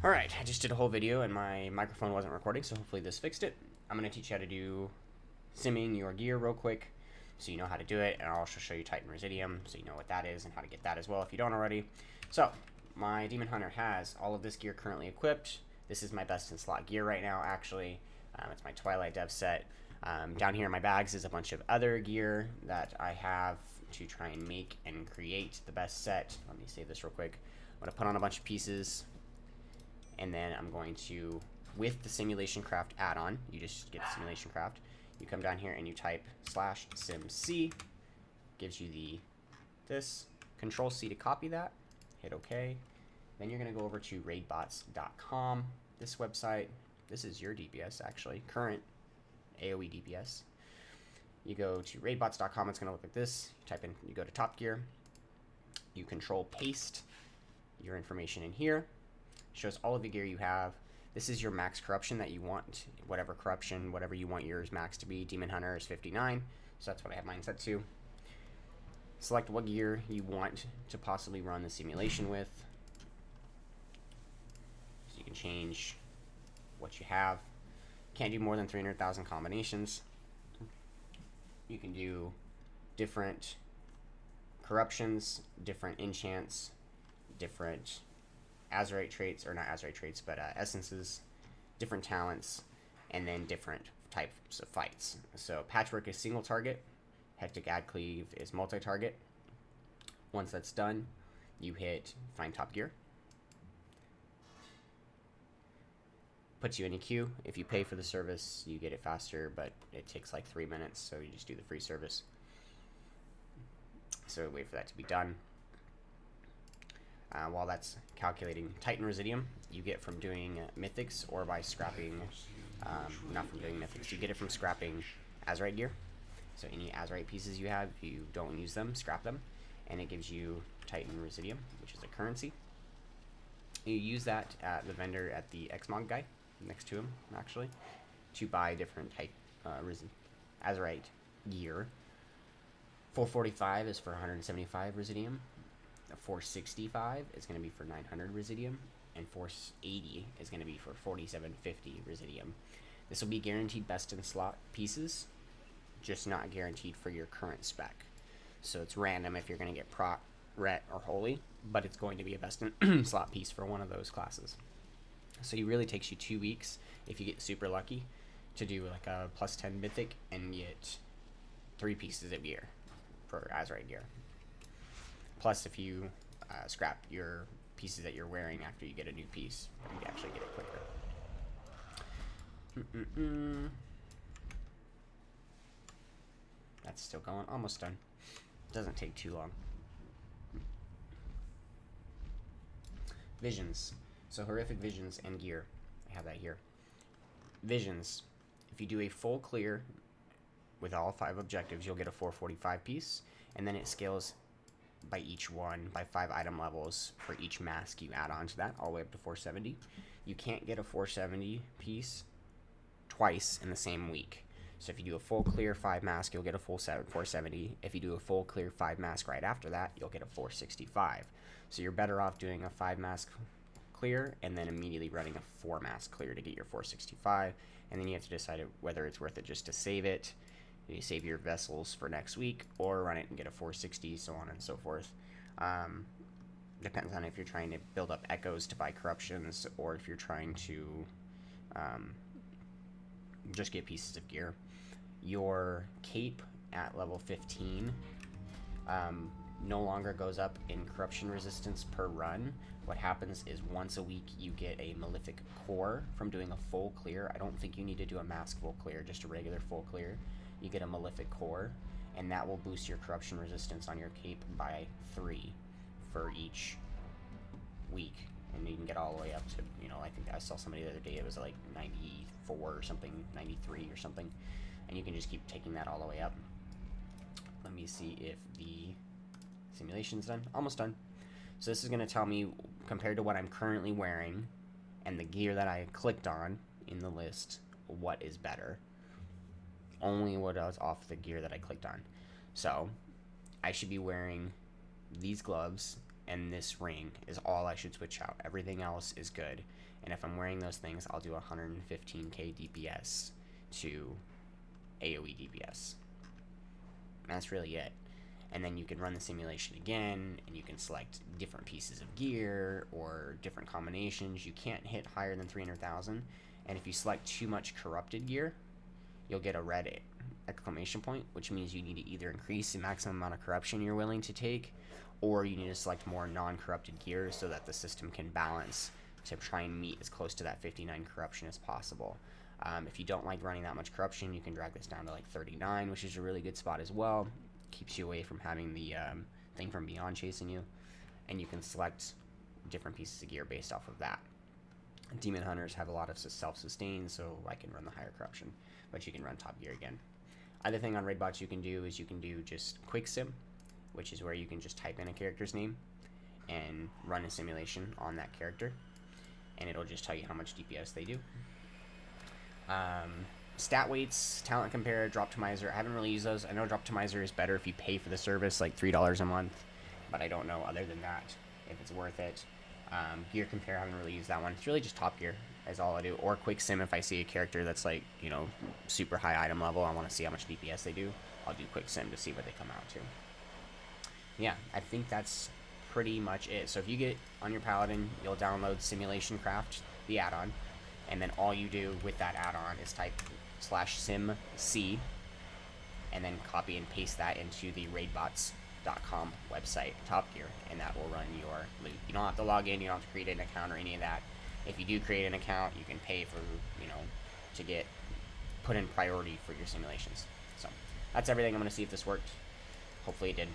Alright, I just did a whole video and my microphone wasn't recording, so hopefully this fixed it. I'm going to teach you how to do simming your gear real quick so you know how to do it, and I'll also show you Titan Residuum so you know what that is and how to get that as well if you don't already. So, my Demon Hunter has all of this gear currently equipped. This is my best in slot gear right now, actually. It's my Twilight Dev set. Down here in my bags is a bunch of other gear that I have to try and make and create the best set. Let me save this real quick. I'm going to put on a bunch of pieces, and then I'm going to, with the Simulation Craft add-on, you just get the Simulation Craft, you come down here and you type /simc, gives you this, Control-C to copy that, hit OK. Then you're going to go over to raidbots.com, this website. This is your DPS, actually, current AoE DPS. You go to raidbots.com, it's going to look like this. You type in, you go to Top Gear, you Control Paste your information in here. Shows all of the gear you have. This is your max corruption that you want, whatever corruption, whatever you want yours max to be. Demon Hunter is 59, so that's what I have mine set to. Select what gear you want to possibly run the simulation with. So you can change what you have. Can't do more than 300,000 combinations. You can do different corruptions, different enchants, different Azerite traits, or not Azerite traits, but essences, different talents, and then different types of fights. So Patchwork is single target, Hectic Ad Cleave is multi-target. Once that's done, you hit Find Top Gear. Puts you in a queue. If you pay for the service, you get it faster, but it takes like 3 minutes, so you just do the free service. So wait for that to be done. While that's calculating Titan Residium, you get from doing mythics or by scrapping, not from doing mythics, you get it from scrapping Azerite gear. So any Azerite pieces you have, if you don't use them, scrap them, and it gives you Titan Residium, which is a currency. You use that at the vendor at the Xmog guy, next to him, actually, to buy different type Azerite gear. 445 is for 175 Residium. 465 is going to be for 900 Residium, and 480 is going to be for 4750 Residium. This will be guaranteed best in slot pieces, just not guaranteed for your current spec. So it's random if you're going to get Prot, Ret, or Holy, but it's going to be a best in slot piece for one of those classes. So it really takes you 2 weeks, if you get super lucky, to do like a plus 10 mythic and get 3 pieces of gear for Azerite gear. Plus, if you scrap your pieces that you're wearing after you get a new piece, you actually get it quicker. That's still going. Almost done. Doesn't take too long. Visions. So horrific visions and gear. I have that here. Visions. If you do a full clear with all 5 objectives, you'll get a 445 piece, and then it scales by each one by 5 item levels for each mask you add on to that, all the way up to 470. You can't get a 470 piece twice in the same week. So if you do a full clear 5 mask, you'll get a full 470. If you do a full clear 5 mask right after that, you'll get a 465. So you're better off doing a 5 mask clear and then immediately running a 4 mask clear to get your 465. And then you have to decide whether it's worth it just to save it. You save your vessels for next week, or run it and get a 460, so on and so forth. Depends on if you're trying to build up echoes to buy corruptions, or if you're trying to just get pieces of gear. Your cape at level 15 no longer goes up in corruption resistance per run. What happens is once a week you get a Malefic core from doing a full clear. I don't think you need to do a mask full clear, just a regular full clear. You get a Malefic core, and that will boost your corruption resistance on your cape by 3 for each week. And you can get all the way up to, I think I saw somebody the other day, it was like 94 or something, 93 or something. And you can just keep taking that all the way up. Let me see if the simulation's done. Almost done. So this is going to tell me, compared to what I'm currently wearing and the gear that I clicked on in the list, what is better. Only what I was off the gear that I clicked on. So I should be wearing these gloves and this ring is all I should switch out. Everything else is good. And if I'm wearing those things, I'll do 115k DPS to AoE DPS. And that's really it. And then you can run the simulation again, and you can select different pieces of gear or different combinations. You can't hit higher than 300,000, and if you select too much corrupted gear, you'll get a red exclamation point, which means you need to either increase the maximum amount of corruption you're willing to take, or you need to select more non-corrupted gear so that the system can balance to try and meet as close to that 59 corruption as possible. If you don't like running that much corruption, you can drag this down to like 39, which is a really good spot as well. Keeps you away from having the thing from beyond chasing you, and you can select different pieces of gear based off of that. Demon Hunters have a lot of self-sustain, so I can run the higher corruption, but you can run top gear again. Other thing on raid bots you can do is you can do just quick sim, which is where you can just type in a character's name and run a simulation on that character, and it'll just tell you how much DPS they do. Stat weights, talent compare, Droptimizer. I haven't really used those. I know Droptimizer is better if you pay for the service, like $3 a month, but I don't know other than that if it's worth it. Gear compare, I haven't really used that one. It's really just top gear is all I do, or quick sim if I see a character that's like, you know, super high item level. I want to see how much DPS they do. I'll do quick sim to see what they come out to. Yeah, I think that's pretty much it. So if you get on your Paladin, you'll download Simulation Craft, the add-on, and then all you do with that add-on is type /simc and then copy and paste that into the raidbots.com website, top gear, and that will run your loot. You don't have to log in, you don't have to create an account or any of that. If you do create an account, you can pay for, you know, to get put in priority for your simulations. So that's everything. I'm going to see if this worked. Hopefully it did.